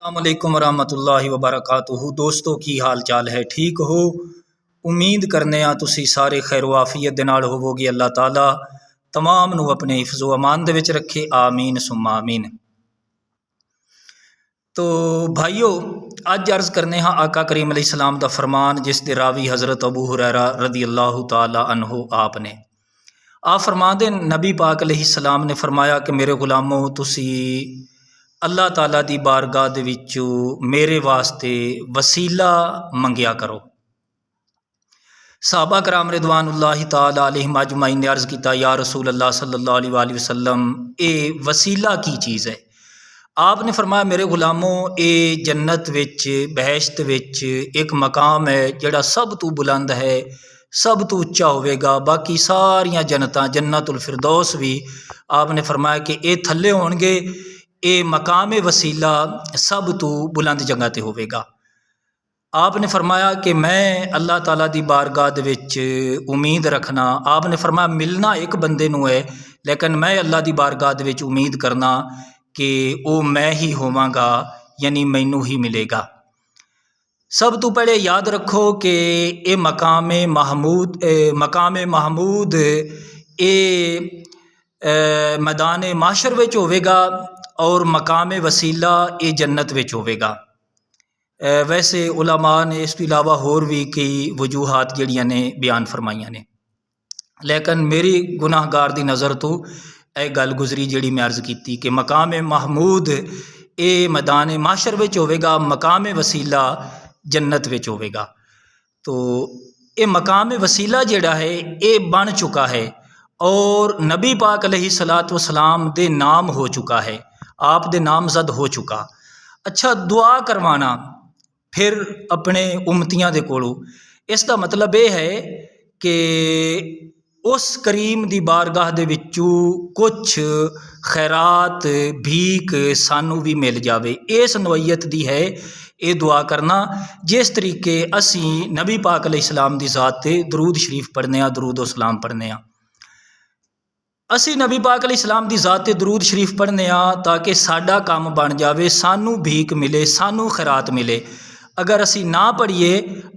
अस्सलामुअलैकुम वरहमतुल्लाहि वबरकातुहू। दोस्तों की हाल चाल है, ठीक हो? उम्मीद करने तुसी सारे खैर वाफियत दे नाल होवोगे। अल्लाह ताला तमाम नू अपने हिफ्ज़ो अमान दे विच रखे, आमीन सुम्मा आमीन। तो भाईओ, अज अर्ज़ करने हाँ आका करीम अलैहिस्सलाम दा फरमान, जिस दे रावी हज़रत अबू हुरैरा रदी अल्लाह ताला अन्हु आपने आप फरमाते, नबी पाक अलैहिस्सलाम ने फरमाया कि मेरे गुलामों, तुसी अल्लाह ताला दी बारगाह दे विचों मेरे वास्ते वसीला मंगिया करो। सहाबा कराम रिदवानुल्लाहि ताला अलैहिम अजमाइन ने अर्ज़ किया, या रसूल अल्लाह सल्लल्लाहु अलैहि वसल्लम, ए वसीला की चीज़ है? आपने फरमाया, मेरे गुलामों, ये जन्नत विच बहश्त विच एक मकाम है जिहड़ा सब तो बुलंद है, सब तो उच्चा होवेगा। बाकी सारियां जन्नतां, जन्नतुल फिरदौस भी आपने फरमाया कि ये थल्ले होणगे, ये मकाम वसीला सब तो बुलंद जगह ते होवेगा। आपने फरमाया कि मैं अल्लाह ताला दी बारगाह दे विच उम्मीद रखना। आपने फरमाया, मिलना एक बंदे नूं है, लेकिन मैं अल्लाह दी बारगाह दे विच उम्मीद करना कि वो मैं ही होवांगा, यानी मैनू ही मिलेगा। सब तो पहले याद रखो कि ये मकाम महमूद ये मैदान माशर विच होवेगा और मकाम वसीला ये जन्नत विच होवेगा। वैसे उलमा ने इस तो इलावा होर भी कई वजूहात जड़ियाँ ने बयान फरमाइया ने, लेकिन मेरी गुनाहगार दी नज़र तो यह गल गुजरी जिहड़ी मैं अर्ज़ की कि मकाम महमूद ये मैदान माशर विच होवेगा, मकाम वसीला जन्नत विच होवेगा। तो ये मकाम वसीला जिहड़ा है ये बन चुका है और नबी पाक अलैहिस्सलातु वस्सलाम दे नाम हो चुका है, आप दे नामज़द हो चुका। अच्छा, दुआ करवाना फिर अपने उम्मतियां दे कोलों, इसका मतलब ये है कि उस करीम दी बारगाह दे विचों कुछ खैरात भीख सानू भी मिल जावे। इस नवैयत दी है ये दुआ करना, जिस तरीके असी नबी पाक अलैहिस्सलाम दी ज़ात ते दरूद शरीफ पढ़ने, दरूद सलाम पढ़ने। असी नबी पाक अलैहिस्सलाम दी ज़ात ते दरूद शरीफ पढ़ने ताकि साडा काम बन जावे, सानू भीख मिले, सानू खैरात मिले। अगर असी ना पढ़िए,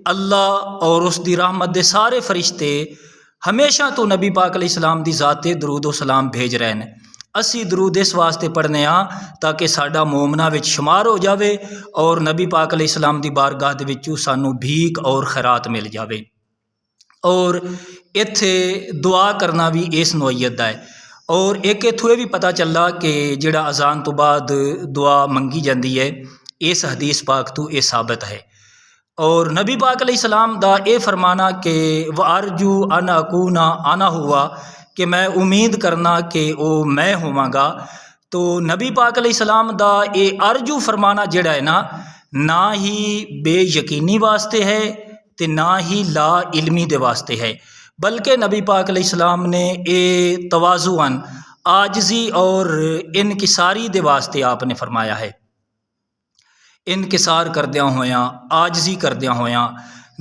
अल्लाह और उसकी रहमत दे सारे फरिश्ते हमेशा तो नबी पाक अलैहिस्सलाम दी ज़ात ते दरूद सलाम भेज रहे हैं। असी दरूद इस वास्ते पढ़ने ताकि साडा मोमना विच शुमार हो जावे और नबी पाक अलैहिस्सलाम दी बारगाह दे विचों सानू भीख और खैरात मिल जावे। और इत्थे दुआ करना भी इस नौईयत दा है। और एक इत्थों भी पता चला कि जिहड़ा अजान तो बाद दुआ मंगी जाती है, इस हदीस पाक तो ये साबित है। और नबी पाक अलैहिस्सलाम दा ये फरमाना कि व अर्जू अन अकूना आना हुआ, कि मैं उम्मीद करना कि वो मैं होवांगा। तो नबी पाक अलैहिस्सलाम दा ये अर्जू फरमाना जिहड़ा है ना ही बेयकीनी वास्ते है ते ना ही ला इल्मी दे वास्ते है, बल्कि नबी पाक अलैहिस्सलाम ने ये तवाज़ुअन आजिज़ी और इनकिसारी दे वास्ते आपने फरमाया है। इनकिसार करदिया होया, आजिज़ी करदिया होया,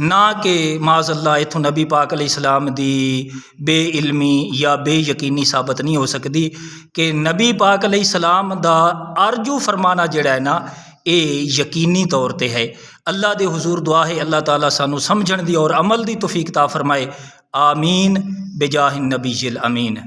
ना कि माज़अल्लाह इत्थों नबी पाक अलैहिस्सलाम दी बेइल्मी या बेयकीनी साबित नहीं हो सकती कि नबी पाक अलैहिस्सलाम दा अर्जू फरमाना जिहड़ा है ये यकीनी तौर पर है। अल्लाह दे हुजूर दुआ है, अल्लाह ताला सानू समझण दी और अमल दी तौफीक ता फरमाए। आमीन बेजाहिन नबील अमीन।